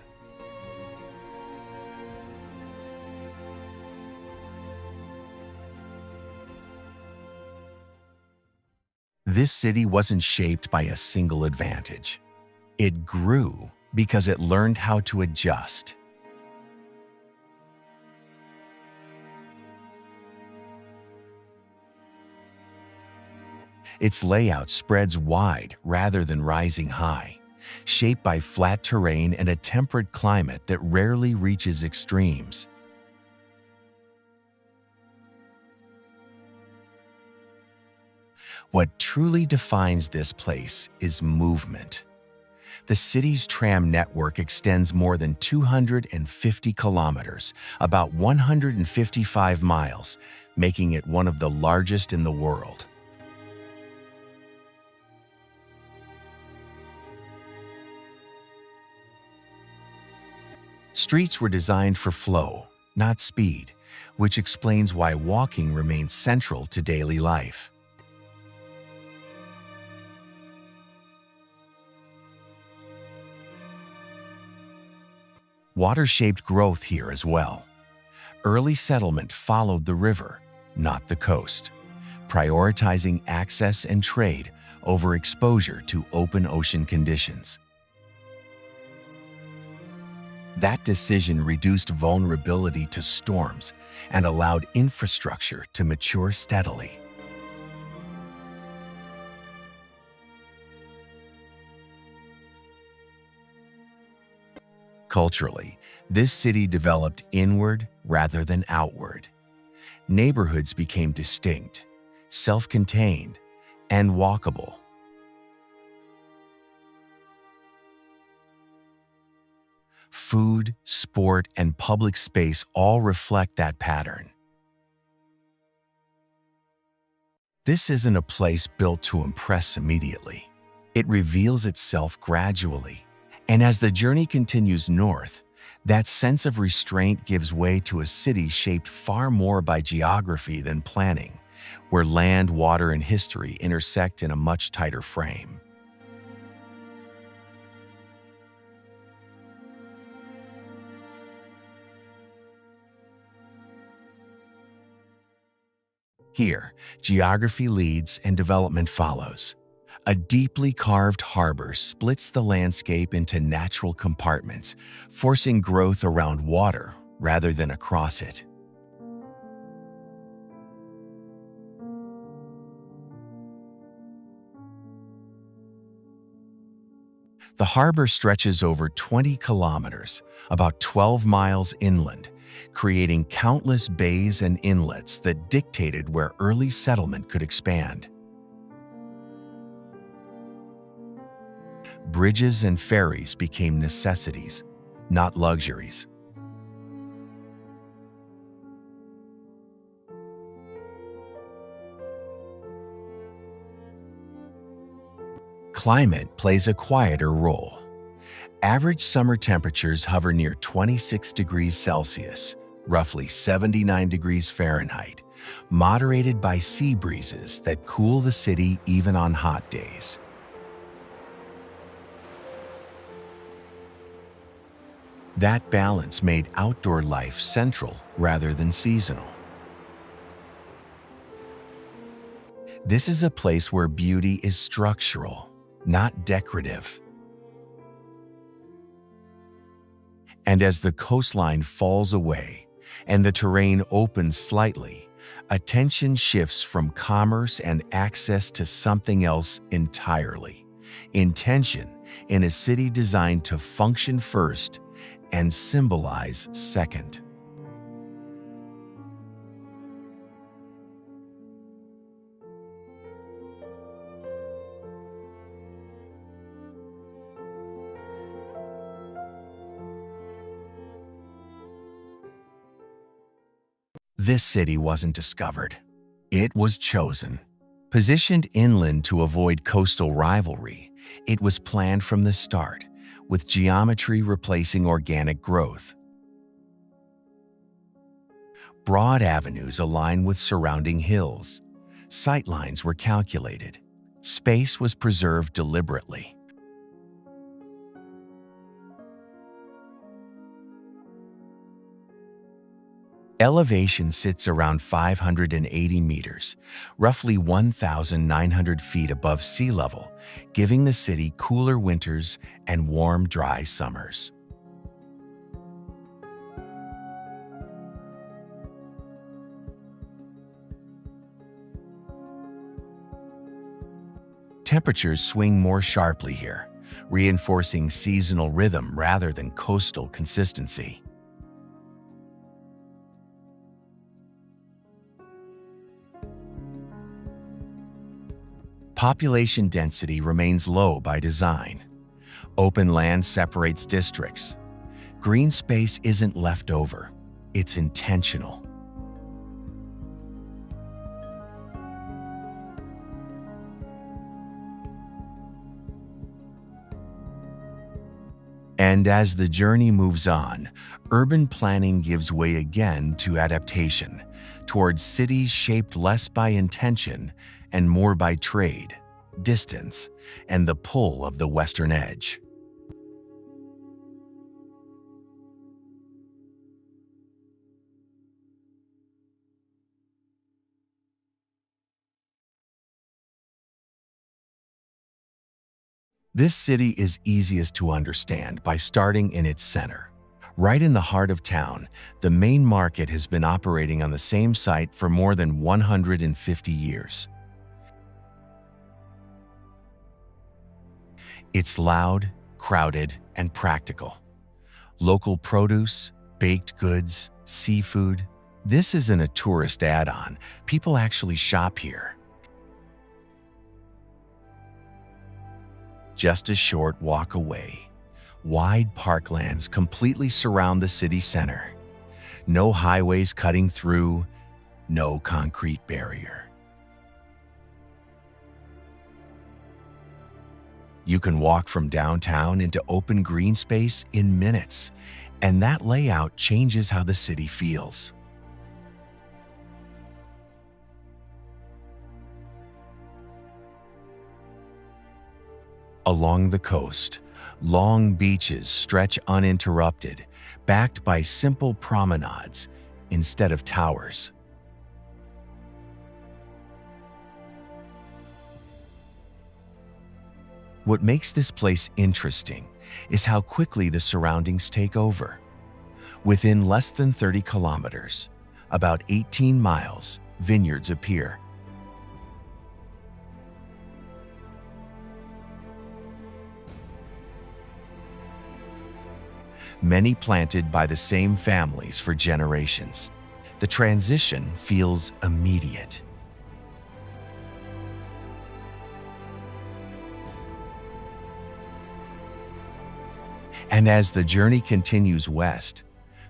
This city wasn't shaped by a single advantage. It grew because it learned how to adjust. Its layout spreads wide rather than rising high, shaped by flat terrain and a temperate climate that rarely reaches extremes. What truly defines this place is movement. The city's tram network extends more than 250 kilometers, about 155 miles, making it one of the largest in the world. Streets were designed for flow, not speed, which explains why walking remains central to daily life. Water shaped growth here as well. Early settlement followed the river, not the coast, prioritizing access and trade over exposure to open ocean conditions. That decision reduced vulnerability to storms and allowed infrastructure to mature steadily. Culturally, this city developed inward rather than outward. Neighborhoods became distinct, self-contained, and walkable. Food, sport, and public space all reflect that pattern. This isn't a place built to impress immediately. It reveals itself gradually. And as the journey continues north, that sense of restraint gives way to a city shaped far more by geography than planning, where land, water, and history intersect in a much tighter frame. Here, geography leads and development follows. A deeply carved harbor splits the landscape into natural compartments, forcing growth around water rather than across it. The harbor stretches over 20 kilometers, about 12 miles inland, creating countless bays and inlets that dictated where early settlement could expand. Bridges and ferries became necessities, not luxuries. Climate plays a quieter role. Average summer temperatures hover near 26 degrees Celsius, roughly 79 degrees Fahrenheit, moderated by sea breezes that cool the city even on hot days. That balance made outdoor life central rather than seasonal. This is a place where beauty is structural, not decorative. And as the coastline falls away and the terrain opens slightly, attention shifts from commerce and access to something else entirely. Intention in a city designed to function first and symbolize second. This city wasn't discovered. It was chosen. Positioned inland to avoid coastal rivalry, it was planned from the start, with geometry replacing organic growth. Broad avenues align with surrounding hills. Sightlines were calculated. Space was preserved deliberately. Elevation sits around 580 meters, roughly 1,900 feet above sea level, giving the city cooler winters and warm, dry summers. Temperatures swing more sharply here, reinforcing seasonal rhythm rather than coastal consistency. Population density remains low by design. Open land separates districts. Green space isn't left over, it's intentional. And as the journey moves on, urban planning gives way again to adaptation, towards cities shaped less by intention and more by trade, distance, and the pull of the western edge. This city is easiest to understand by starting in its center. Right in the heart of town, the main market has been operating on the same site for more than 150 years. It's loud, crowded, and practical. Local produce, baked goods, seafood. This isn't a tourist add-on. People actually shop here. Just a short walk away, wide parklands completely surround the city center. No highways cutting through, no concrete barrier. You can walk from downtown into open green space in minutes, and that layout changes how the city feels. Along the coast, long beaches stretch uninterrupted, backed by simple promenades instead of towers. What makes this place interesting is how quickly the surroundings take over. Within less than 30 kilometers, about 18 miles, vineyards appear. Many planted by the same families for generations. The transition feels immediate. And as the journey continues west,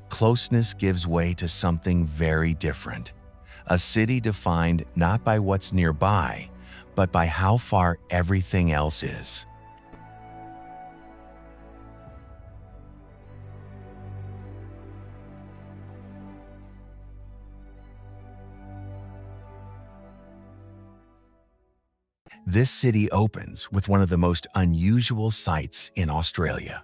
closeness gives way to something very different. A city defined not by what's nearby, but by how far everything else is. This city opens with one of the most unusual sights in Australia.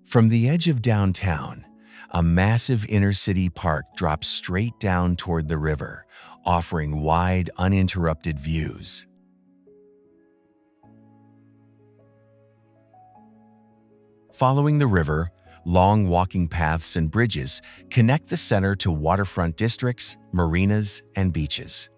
From the edge of downtown, a massive inner-city park drops straight down toward the river, offering wide, uninterrupted views. Following the river, long walking paths and bridges connect the center to waterfront districts, marinas, and beaches.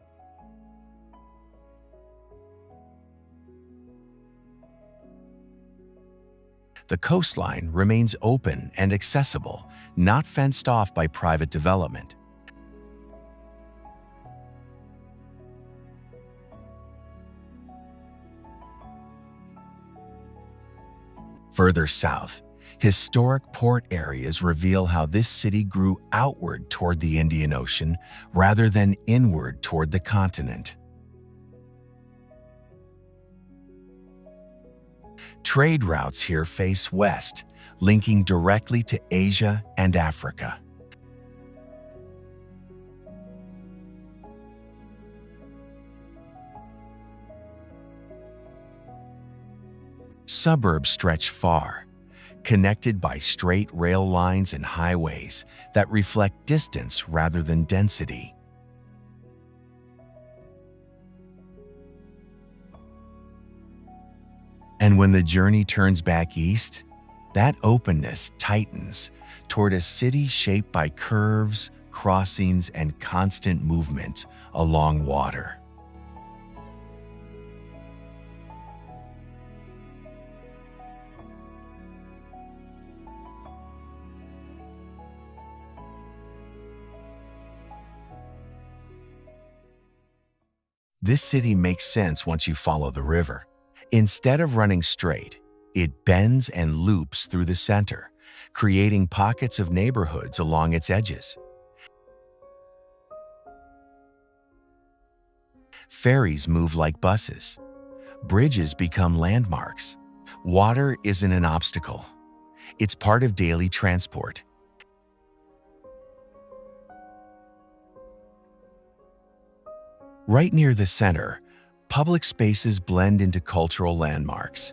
The coastline remains open and accessible, not fenced off by private development. Further south, historic port areas reveal how this city grew outward toward the Indian Ocean rather than inward toward the continent. Trade routes here face west, linking directly to Asia and Africa. Suburbs stretch far, connected by straight rail lines and highways that reflect distance rather than density. And when the journey turns back east, that openness tightens toward a city shaped by curves, crossings, and constant movement along water. This city makes sense once you follow the river. Instead of running straight, it bends and loops through the center, creating pockets of neighborhoods along its edges. Ferries move like buses. Bridges become landmarks. Water isn't an obstacle. It's part of daily transport. Right near the center, public spaces blend into cultural landmarks.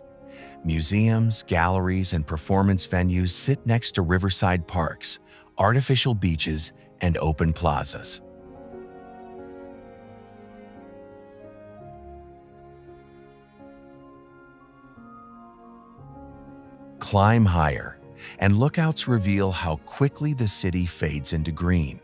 Museums, galleries, and performance venues sit next to riverside parks, artificial beaches, and open plazas. Climb higher, and lookouts reveal how quickly the city fades into green.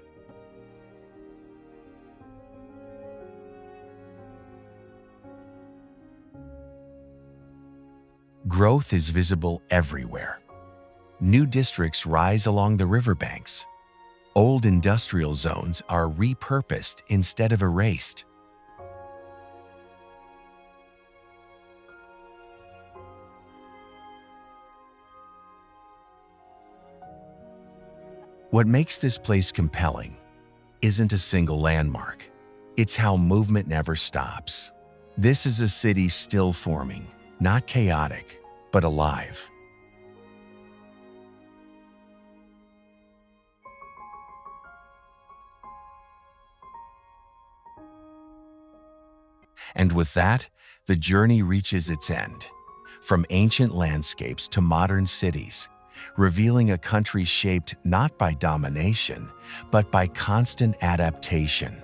Growth is visible everywhere. New districts rise along the riverbanks. Old industrial zones are repurposed instead of erased. What makes this place compelling isn't a single landmark. It's how movement never stops. This is a city still forming, not chaotic, but alive. And with that, the journey reaches its end, from ancient landscapes to modern cities, revealing a country shaped not by domination, but by constant adaptation.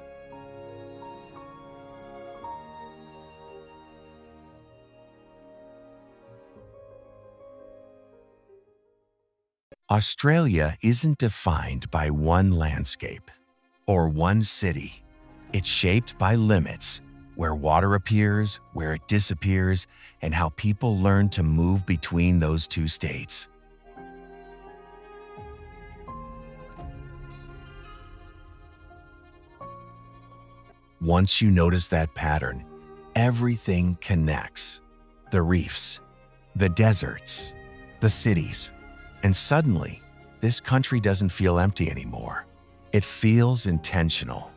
Australia isn't defined by one landscape or one city. It's shaped by limits, where water appears, where it disappears, and how people learn to move between those two states. Once you notice that pattern, everything connects. The reefs, the deserts, the cities. And suddenly, this country doesn't feel empty anymore. It feels intentional.